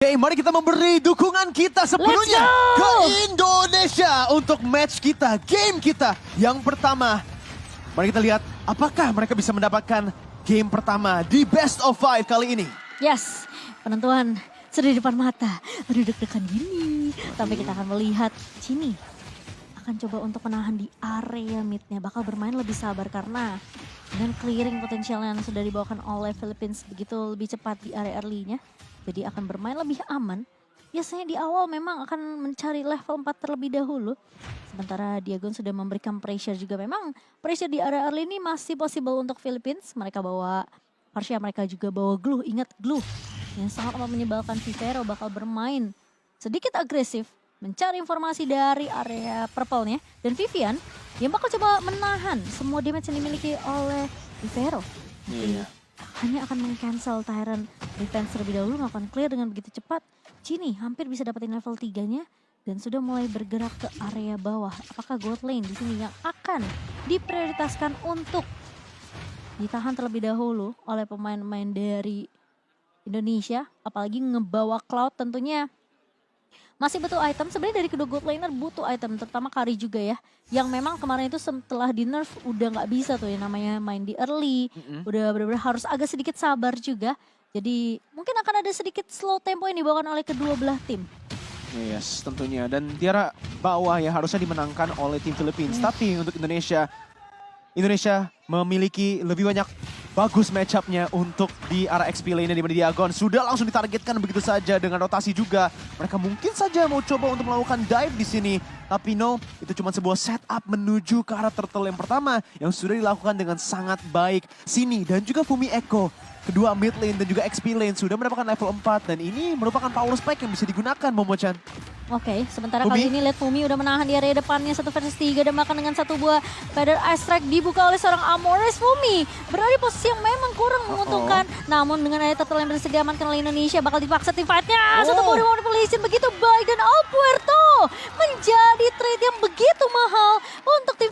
Oke, mari kita memberi dukungan kita sepenuhnya ke Indonesia untuk match kita, game kita yang pertama. Mari kita lihat apakah mereka bisa mendapatkan game pertama di Best of 5 kali ini. Yes, penentuan sudah di depan mata. Aduh deg-degan gini. Tapi kita akan melihat Cini akan coba untuk menahan di area midnya. Bakal bermain lebih sabar karena dengan clearing potensial yang sudah dibawakan oleh Philippines begitu lebih cepat di area early-nya. Jadi akan bermain lebih aman. Biasanya di awal memang akan mencari level 4 terlebih dahulu. Sementara Diagon sudah memberikan pressure juga. Memang pressure di area early ini masih possible untuk Philippines. Mereka bawa Parsia, mereka juga bawa Glue. Ingat Glue yang sangat amat menyebalkan. Vivero bakal bermain sedikit agresif. Mencari informasi dari area purple-nya. Dan Vivian yang bakal coba menahan semua damage yang dimiliki oleh Vivero. Iya. Hanya akan meng-cancel Tyrant defense terlebih dahulu, melakukan clear dengan begitu cepat. Cini hampir bisa dapetin level 3-nya dan sudah mulai bergerak ke area bawah. Apakah gold lane di sini yang akan diprioritaskan untuk ditahan terlebih dahulu oleh pemain-pemain dari Indonesia, apalagi ngebawa Cloud tentunya masih butuh item. Sebenarnya dari kedua gold laner butuh item, terutama Kari juga ya. Yang memang kemarin itu setelah di nerf udah nggak bisa tuh ya namanya main di early. Udah benar-benar harus agak sedikit sabar juga. Jadi mungkin akan ada sedikit slow tempo yang dibawakan oleh kedua belah tim. Yes, tentunya. Dan Tiara bawah ya harusnya dimenangkan oleh tim Philippines. Tapi untuk Indonesia memiliki lebih banyak bagus match-up-nya untuk di arah XP lane-nya di mana Diagon sudah langsung ditargetkan begitu saja dengan rotasi juga. Mereka mungkin saja mau coba untuk melakukan dive di sini. Tapi no, itu cuma sebuah setup menuju ke arah turtle yang pertama yang sudah dilakukan dengan sangat baik. Sini dan juga Fumi Echo, kedua mid lane dan juga XP lane sudah mendapatkan level 4 dan ini merupakan power spike yang bisa digunakan Momo-chan. Oke, sementara kali ini lihat Fumi udah menahan di area depannya 1 versus 3 dan bahkan dengan satu buah Feather Ice Strike dibuka oleh seorang Amores. Fumi berada di posisi yang memang kurang menguntungkan. Namun dengan area turtle yang bersedia diamankan oleh Indonesia bakal dipaksa tim fight-nya. Satu buah manipulation begitu baik dan Alpuerto menjadi trade yang begitu mahal untuk tim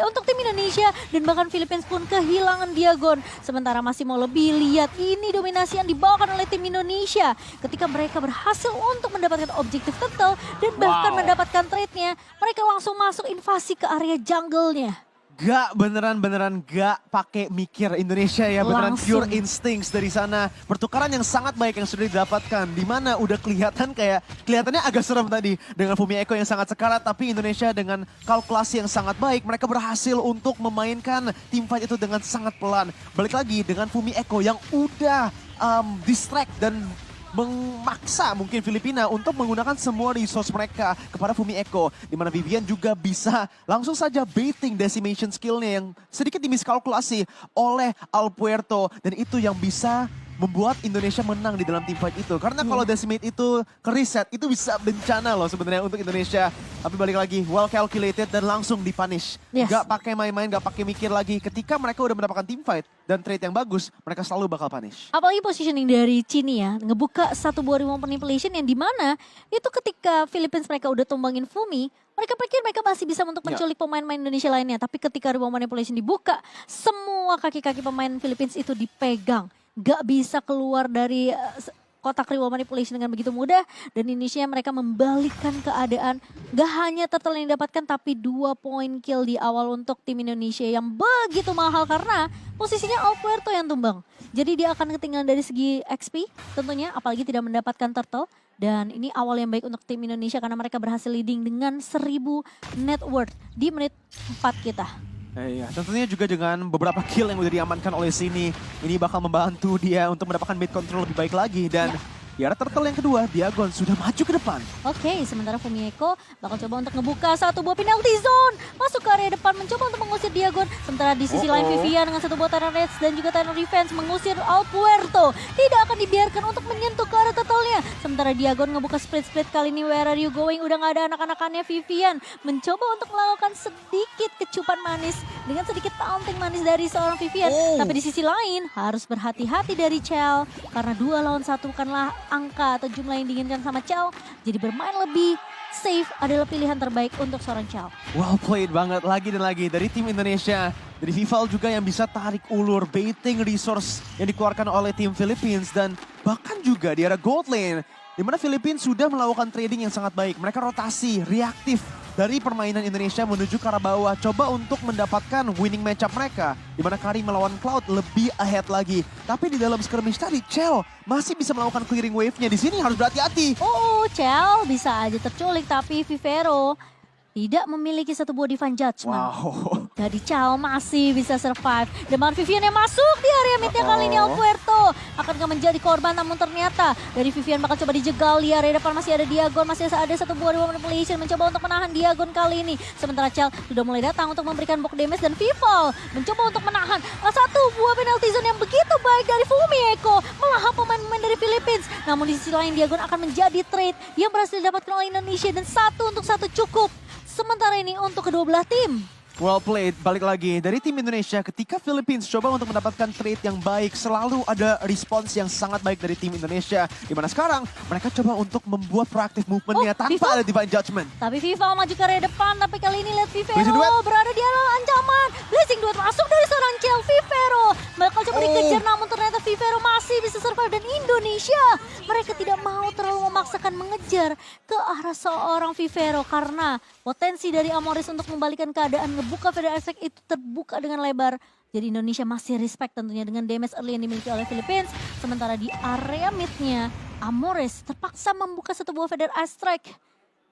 untuk tim Indonesia dan bahkan Philippines pun kehilangan Diagon. Sementara masih mau lebih lihat ini dominasi yang dibawakan oleh tim Indonesia ketika mereka berhasil untuk mendapatkan objektif turtle dan bahkan mendapatkan trade-nya. Mereka langsung masuk invasi ke area jungle-nya. Gak beneran gak pakai mikir Indonesia ya, beneran Langsung. pure instincts dari sana. Pertukaran yang sangat baik yang sudah didapatkan, dimana udah kelihatannya agak serem tadi dengan Fumi Echo yang sangat sekarat, tapi Indonesia dengan kalkulasi yang sangat baik mereka berhasil untuk memainkan team fight itu dengan sangat pelan. Balik lagi dengan Fumi Echo yang udah distract dan memaksa mungkin Filipina untuk menggunakan semua resource mereka kepada Fumi Echo. Di mana Vivian juga bisa langsung saja baiting decimation skillnya yang sedikit dimiskalkulasi oleh Alpuerto. Dan itu yang bisa membuat Indonesia menang di dalam team fight itu. Karena kalau decimate itu ke reset, itu bisa bencana loh sebenarnya untuk Indonesia. Tapi balik lagi, well calculated dan langsung dipunish. Yes. Gak pakai main-main, gak pakai mikir lagi. Ketika mereka udah mendapatkan team fight dan trade yang bagus, mereka selalu bakal punish. Apalagi positioning dari Cini ya, ngebuka satu buah remote manipulation yang dimana itu ketika Philippines mereka udah tumbangin Fumi, mereka pikir mereka masih bisa untuk menculik pemain-pemain Indonesia lainnya. Tapi ketika remote manipulation dibuka, semua kaki-kaki pemain Philippines itu dipegang. Gak bisa keluar dari kotak reward manipulation dengan begitu mudah. Dan Indonesia mereka membalikkan keadaan. Gak hanya turtle yang didapatkan tapi 2 point kill di awal untuk tim Indonesia yang begitu mahal karena posisinya Alpuerto yang tumbang. Jadi dia akan ketinggalan dari segi XP tentunya, apalagi tidak mendapatkan turtle. Dan ini awal yang baik untuk tim Indonesia karena mereka berhasil leading dengan 1000 net worth di menit 4 kita. Iya, tentunya juga dengan beberapa kill yang udah diamankan oleh sini, ini bakal membantu dia untuk mendapatkan mid control lebih baik lagi. Dan di arah turtle yang kedua, Diagon sudah maju ke depan. Oke, sementara Fumi Echo bakal coba untuk ngebuka satu buah penalty zone. Masuk ke area depan mencoba untuk mengusir Diagon. Sementara di sisi lain Vivian dengan satu buah Tyrant Rage dan juga Tyrant Defense mengusir Alpuerto. Tidak akan dibiarkan untuk menyentuh ke arah turtle-nya. Sementara Diagon ngebuka split kali ini. Where are you going? Udah gak ada anak-anakannya. Vivian mencoba untuk melakukan sedikit kecupan manis dengan sedikit taunting manis dari seorang Vivian. Tapi di sisi lain harus berhati-hati dari Chell karena 2 lawan 1 bukanlah angka atau jumlah yang diinginkan sama Chell. Jadi bermain lebih safe adalah pilihan terbaik untuk seorang Chell. Well played banget lagi dan lagi dari tim Indonesia. Dari Vival juga yang bisa tarik ulur, baiting resource yang dikeluarkan oleh tim Philippines. Dan bahkan juga di arah gold lane, di mana Filipina sudah melakukan trading yang sangat baik. Mereka rotasi, reaktif dari permainan Indonesia menuju ke arah bawah. Coba untuk mendapatkan winning matchup mereka. Di mana Kari melawan Cloud lebih ahead lagi. Tapi di dalam skirmish tadi, Chell masih bisa melakukan clearing wave-nya. Di sini harus berhati-hati. Chell bisa aja terculik, tapi Vivero tidak memiliki satu buah Divine Judgment. Wow. Jadi Chao masih bisa survive. Dan bahkan Vivian yang masuk di area midnya kali ini Alpuerto. Akankah menjadi korban, namun ternyata dari Vivian bakal coba dijegal. Di area depan masih ada Diagon, masih ada satu buah manipulation. Mencoba untuk menahan Diagon kali ini. Sementara Chell sudah mulai datang untuk memberikan block damage. Dan Vival mencoba untuk menahan satu buah penalty zone yang begitu baik dari Fumi Eko. Melahap pemain-pemain dari Philippines. Namun di sisi lain Diagon akan menjadi trade yang berhasil didapatkan oleh Indonesia. Dan satu untuk satu cukup. Sementara ini untuk kedua belah tim. Well played, balik lagi dari tim Indonesia ketika Philippines coba untuk mendapatkan trade yang baik, selalu ada respons yang sangat baik dari tim Indonesia. Dimana sekarang mereka coba untuk membuat proaktif movementnya tanpa ada Divine Judgment. Tapi Vival maju ke area depan, tapi kali ini lihat Blazing Vivero Duet. berada di arah ancaman. Blazing Duet masuk dari seorang Chell. Vivero bakal coba dikejar, namun ternyata Vivero masih bisa survive. Dan Indonesia, mereka tidak mau terlalu memaksakan mengejar ke arah seorang Vivero karena potensi dari Amoris untuk membalikan keadaan ngebuka Federal Strike itu terbuka dengan lebar. Jadi Indonesia masih respect tentunya dengan damage early yang dimiliki oleh Philippines. Sementara di area midnya, Amoris terpaksa membuka satu buah Federal Strike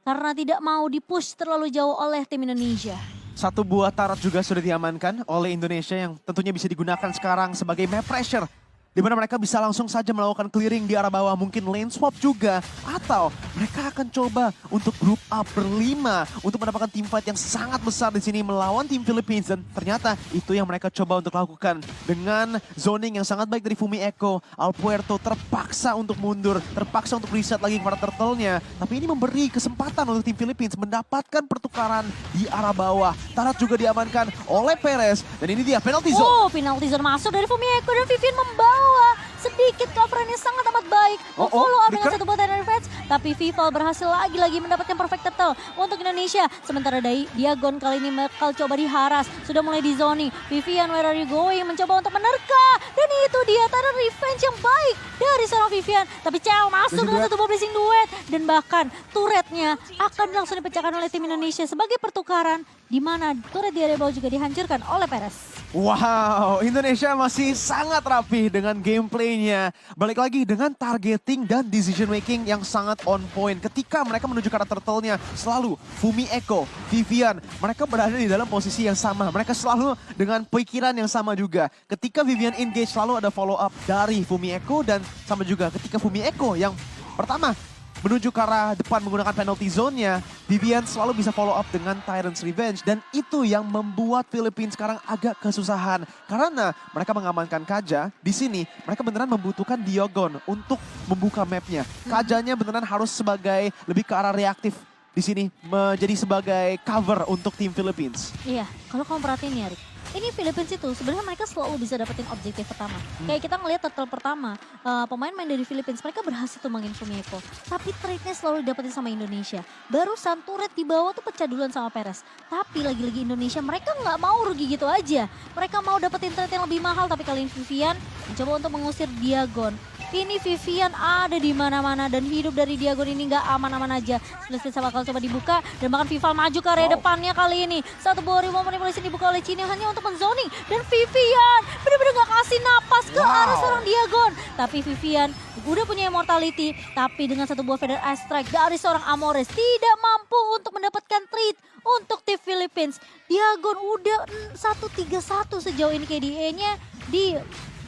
karena tidak mau dipush terlalu jauh oleh tim Indonesia. Satu buah Tarat juga sudah diamankan oleh Indonesia yang tentunya bisa digunakan sekarang sebagai map pressure. Di mana mereka bisa langsung saja melakukan clearing di arah bawah, mungkin lane swap juga. Atau mereka akan coba untuk group up berlima untuk mendapatkan team fight yang sangat besar di sini melawan tim Philippines. Dan ternyata itu yang mereka coba untuk lakukan. Dengan zoning yang sangat baik dari Fumi Eko, Alpuerto terpaksa untuk mundur, terpaksa untuk reset lagi kepada turtle-nya. Tapi ini memberi kesempatan untuk tim Philippines mendapatkan pertukaran di arah bawah. Tarat juga diamankan oleh Perez. Dan ini dia penalty zone. Penalty zone masuk dari Fumi Eko dan Vivian membawa sedikit coverannya sangat amat baik. Follow up dengan satu buah defense, tapi Vival berhasil lagi-lagi mendapatkan perfect turtle untuk Indonesia. Sementara dari Diagon kali ini bakal coba diharas. Sudah mulai di zoning. Vivian, where are you going? Mencoba untuk menerka. Dan itu dia tanda revenge yang baik dari seorang Vivian. Tapi Chell masuk dengan satu buah blazing duet. Dan bahkan turretnya akan langsung dipecahkan oleh tim Indonesia sebagai pertukaran. Di mana turret di area bawah juga dihancurkan oleh Perez. Wow, Indonesia masih sangat rapi dengan gameplaynya. Balik lagi dengan targeting dan decision making yang sangat on point. Ketika mereka menuju ke arah turtle-nya, selalu Fumi Eko, Vivian, mereka berada di dalam posisi yang sama. Mereka selalu dengan pikiran yang sama juga. Ketika Vivian engage, selalu ada follow up dari Fumi Eko. Dan sama juga ketika Fumi Eko yang pertama menuju ke arah depan menggunakan penalty zone-nya, Vivian selalu bisa follow up dengan Tyrant's Revenge. Dan itu yang membuat Philippines sekarang agak kesusahan. Karena mereka mengamankan Kaja, di sini mereka beneran membutuhkan Diagon untuk membuka mapnya. Kajanya beneran harus sebagai lebih ke arah reaktif. Di sini menjadi sebagai cover untuk tim Philippines. Iya, kalau kamu perhatiin ya Rik, ini Philippines itu sebenarnya mereka selalu bisa dapetin objektif pertama. Kayak kita ngelihat turtle pertama, pemain-pemain dari Philippines mereka berhasil tumbangin Fumi Eko. Tapi trade-nya selalu didapetin sama Indonesia. Barusan turret di bawah tuh pecah duluan sama Perez. Tapi lagi-lagi Indonesia mereka nggak mau rugi gitu aja. Mereka mau dapetin trade yang lebih mahal, tapi kali ini Vivian mencoba untuk mengusir Diagon. Ini Vivian ada di mana-mana dan hidup dari Diagon ini nggak aman-aman aja. Split bakal coba dibuka dan bahkan Vival maju ke area depannya kali ini. Satu buah remote manipulation dibuka oleh Cini hanya untuk menzoning. Dan Vivian bener-bener nggak kasih napas ke arah seorang Diagon. Tapi Vivian udah punya immortality, tapi dengan satu buah Feather Ice Strike dari seorang Amores tidak mampu untuk mendapatkan treat untuk tim Philippines. Diagon udah 1-3-1 sejauh ini KDA-nya di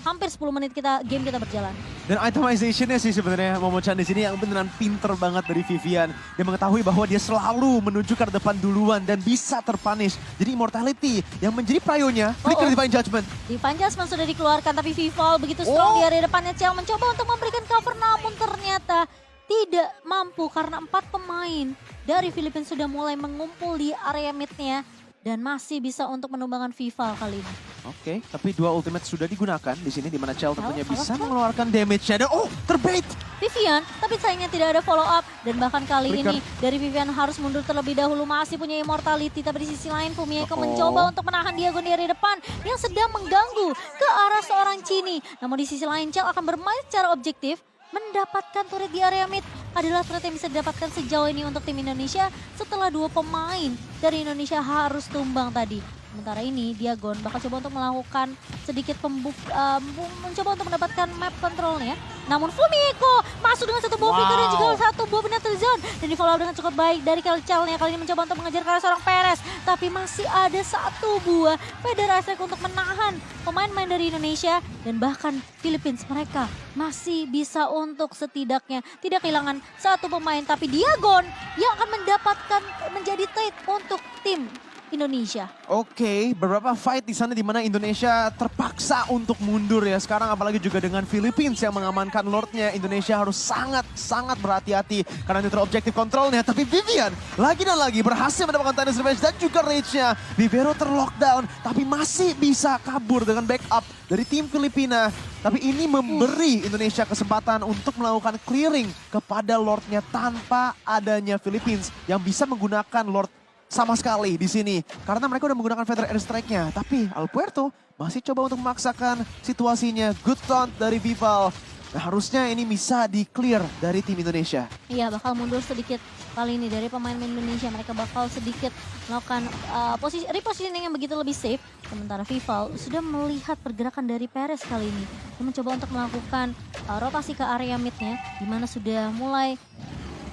hampir 10 menit game kita berjalan. Dan itemization-nya sih sebenarnya Momo-chan di sini yang beneran pinter banget dari Vivian. Dia mengetahui bahwa dia selalu menuju ke depan duluan dan bisa terpunish. Jadi immortality yang menjadi prayonya flicker Divine Judgment. Divine Judgment sudah dikeluarkan tapi Vival begitu strong di area depannya. Chell mencoba untuk memberikan cover namun ternyata tidak mampu karena 4 pemain dari Filipina sudah mulai mengumpul di area midnya. Dan masih bisa untuk menumbangkan Vival kali ini. Oke, tapi 2 ultimate sudah digunakan di sini di mana Chell tentunya bisa mengeluarkan damage-nya. Dan terbait! Vivian, tapi sayangnya tidak ada follow up. Dan bahkan kali ini dari Vivian harus mundur terlebih dahulu. Masih punya immortality, tapi di sisi lain Fumi Eko mencoba untuk menahan Diagon di area depan yang sedang mengganggu ke arah seorang Cini. Namun di sisi lain Chell akan bermain secara objektif. mendapatkan turret di area mid adalah turret yang bisa didapatkan sejauh ini untuk tim Indonesia setelah 2 pemain dari Indonesia harus tumbang tadi. Sementara ini Diagon bakal coba untuk melakukan sedikit mencoba untuk mendapatkan map controlnya. Namun Fumieko masuk dengan satu buah flicker dan juga satu buah penetrate zone. Dan di follow dengan cukup baik dari Kelcalnya. Kali ini mencoba untuk mengejar ke arah seorang Perez. Tapi masih ada satu buah Feather Astrek untuk menahan pemain-pemain dari Indonesia. Dan bahkan Philippines mereka masih bisa untuk setidaknya tidak kehilangan satu pemain. Tapi Diagon yang akan mendapatkan menjadi trade untuk tim Indonesia. Oke, beberapa fight di sana di mana Indonesia terpaksa untuk mundur ya. Sekarang apalagi juga dengan Philippines yang mengamankan Lordnya, Indonesia harus sangat berhati-hati karena neutral objective controlnya. Tapi Vivian lagi dan lagi berhasil mendapatkan Tidus Revenge dan juga rage-nya. Vivero terlockdown tapi masih bisa kabur dengan backup dari tim Filipina. Tapi ini memberi Indonesia kesempatan untuk melakukan clearing kepada Lordnya tanpa adanya Philippines yang bisa menggunakan Lord sama sekali di sini. Karena mereka udah menggunakan Feather Airstrike-nya. Tapi Alpuerto masih coba untuk memaksakan situasinya. Good taunt dari Vival. Nah, harusnya ini bisa di-clear dari tim Indonesia. Iya, bakal mundur sedikit kali ini dari pemain Indonesia. Mereka bakal sedikit melakukan repositioning yang begitu lebih safe. Sementara Vival sudah melihat pergerakan dari Perez kali ini. Dia mencoba untuk melakukan rotasi ke area mid-nya. Di mana sudah mulai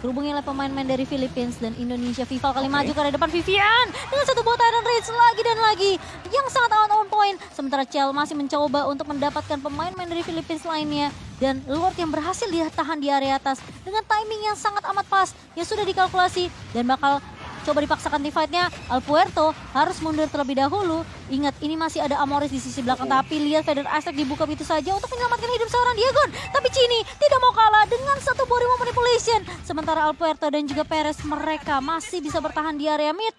berhubungi oleh pemain-pemain dari Philippines dan Indonesia. Vival kali maju ke arah depan Vivian dengan satu buah Tyrant Rage lagi dan lagi yang sangat on point. Sementara Chell masih mencoba untuk mendapatkan pemain-pemain dari Philippines lainnya dan Lord yang berhasil ditahan di area atas dengan timing yang sangat amat pas yang sudah dikalkulasi dan bakal coba dipaksakan di fight-nya. Alpuerto harus mundur terlebih dahulu. Ingat, ini masih ada Amoris di sisi belakang. Tapi lihat Feather Astrek dibuka begitu saja untuk menyelamatkan hidup seorang Diagon. Tapi Cini tidak mau kalah dengan satu buah remote manipulation. Sementara Alpuerto dan juga Perez mereka masih bisa bertahan di area mid.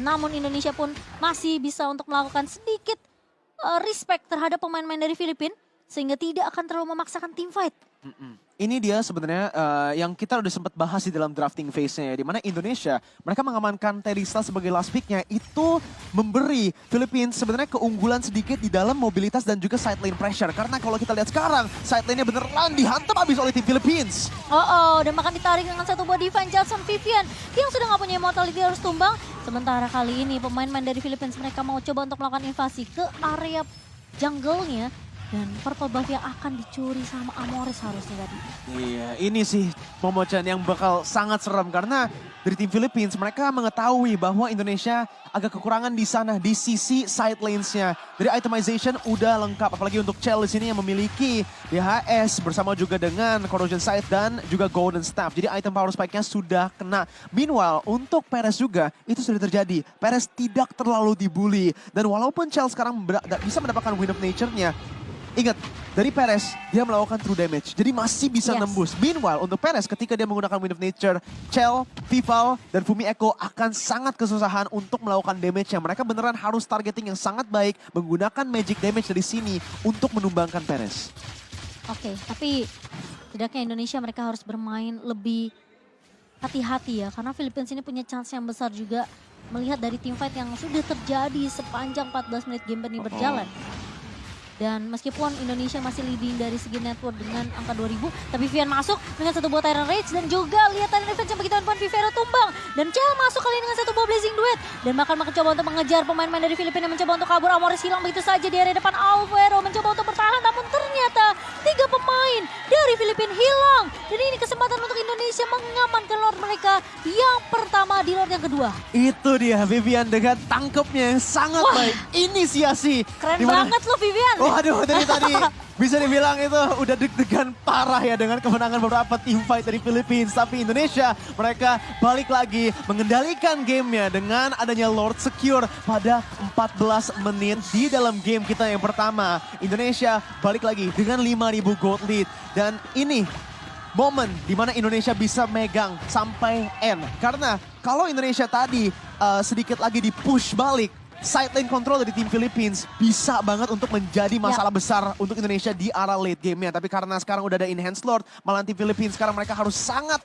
Namun Indonesia pun masih bisa untuk melakukan sedikit respect terhadap pemain-pemain dari Filipina. Sehingga tidak akan terlalu memaksakan team fight. Ini dia sebenarnya yang kita udah sempat bahas di dalam drafting phase-nya ya. Dimana Indonesia, mereka mengamankan Terisla sebagai last pick-nya. Itu memberi Philippines sebenarnya keunggulan sedikit di dalam mobilitas dan juga side lane pressure. Karena kalau kita lihat sekarang, side lane-nya beneran dihantam habis oleh tim Philippines. Dan makan ditarik dengan satu buah Divine Johnson Vivian yang sudah nggak punya immortality harus tumbang. Sementara kali ini pemain-pemain dari Philippines mereka mau coba untuk melakukan invasi ke area jungle-nya. Dan purple buff yang akan dicuri sama Amoris harusnya tadi. Iya, ini sih Momochan yang bakal sangat serem. Karena dari tim Philippines mereka mengetahui bahwa Indonesia agak kekurangan di sana, di sisi side lanes-nya. Dari itemization udah lengkap, apalagi untuk Chell di sini yang memiliki DHS bersama juga dengan Corrosion Sight dan juga Golden Staff. Jadi item power spike-nya sudah kena. Meanwhile, untuk Perez juga itu sudah terjadi. Perez tidak terlalu dibully. Dan walaupun Chell sekarang bisa mendapatkan Wind of Nature-nya, ingat, dari Perez, dia melakukan true damage. Jadi masih bisa nembus. Meanwhile, untuk Perez ketika dia menggunakan Wind of Nature, Chell, Vival, dan Fumieko akan sangat kesusahan untuk melakukan damage yang mereka beneran harus targeting yang sangat baik, menggunakan magic damage dari sini untuk menumbangkan Perez. Oke, tapi tidaknya Indonesia mereka harus bermain lebih hati-hati ya. Karena Philippines ini punya chance yang besar juga melihat dari team fight yang sudah terjadi sepanjang 14 menit game ini berjalan. Dan meskipun Indonesia masih leading dari segi network dengan angka 2000, tapi Vivian masuk dengan satu buah Tyrant Rage dan juga lihat Tyrant Revenge yang begitu on Vivero tumbang. Dan Chell masuk kali ini dengan satu buah Blazing Duet. Dan bahkan mencoba untuk mengejar pemain-pemain dari Filipina, mencoba untuk kabur. Amoris hilang begitu saja di area depan. Alvaro mencoba untuk bertahan, namun ternyata 3 pemain dari Filipina hilang. Dan ini kesempatan untuk Indonesia mengamankan Lord mereka yang pertama di Lord yang kedua. Itu dia Vivian dengan tangkepnya yang sangat baik. Inisiasi. Keren banget loh Vivian. Waduh, dari tadi bisa dibilang itu udah deg-degan parah ya dengan kemenangan beberapa team fight dari Philippines. Tapi Indonesia, mereka balik lagi mengendalikan gamenya dengan adanya Lord Secure pada 14 menit di dalam game kita yang pertama. Indonesia balik lagi dengan 5.000 gold lead. Dan ini momen dimana Indonesia bisa megang sampai end. Karena kalau Indonesia tadi sedikit lagi di-push balik, side lane control dari tim Philippines bisa banget untuk menjadi masalah besar untuk Indonesia di arah late game-nya. Tapi karena sekarang udah ada Enhanced Lord, malah tim Philippines sekarang mereka harus sangat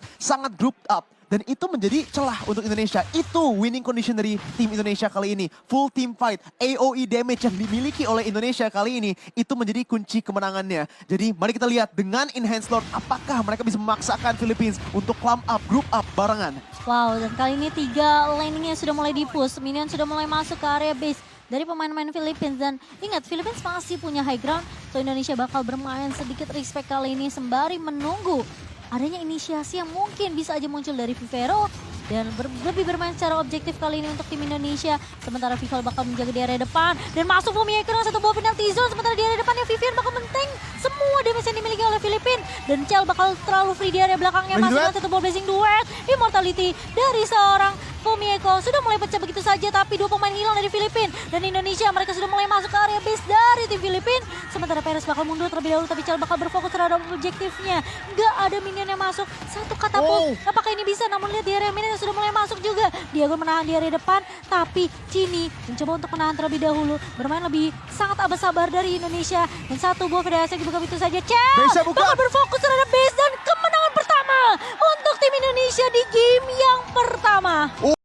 grouped up Dan itu menjadi celah untuk Indonesia. Itu winning condition dari tim Indonesia kali ini. Full team fight, AOE damage yang dimiliki oleh Indonesia kali ini, itu menjadi kunci kemenangannya. Jadi mari kita lihat dengan Enhanced Lord, apakah mereka bisa memaksakan Philippines untuk climb up, group up barengan. Wow, dan kali ini 3 laningnya sudah mulai di-push. Minion sudah mulai masuk ke area base dari pemain-pemain Philippines. Dan ingat, Philippines masih punya high ground. So Indonesia bakal bermain sedikit respect kali ini sembari menunggu adanya inisiasi yang mungkin bisa aja muncul dari Vivero. Dan lebih bermain secara objektif kali ini untuk tim Indonesia. Sementara Vival bakal menjaga di area depan. Dan masuk Fumieko dengan satu buah penalti zone. Sementara di area depannya Vivian bakal menteng semua damage yang dimiliki oleh Filipina. Dan Chell bakal terlalu free di area belakangnya. Masuk dengan satu buah blazing duet. Immortality dari seorang Fumieko sudah mulai pecah begitu saja, tapi 2 pemain hilang dari Filipina. Dan Indonesia mereka sudah mulai masuk ke area base dari tim Filipina. Sementara Perez bakal mundur terlebih dahulu, tapi Chell bakal berfokus terhadap objektifnya. Gak ada minion yang masuk. Satu katapult. Apakah ini bisa? Namun lihat di area minion yang sudah mulai masuk juga. Diago menahan di area depan, tapi Cini mencoba untuk menahan terlebih dahulu. Bermain lebih sangat sabar dari Indonesia. Dan satu buah VDS yang dibuka begitu saja. Chell bakal berfokus terhadap base dan kemenangan pertama untuk tim Indonesia di game yang pertama.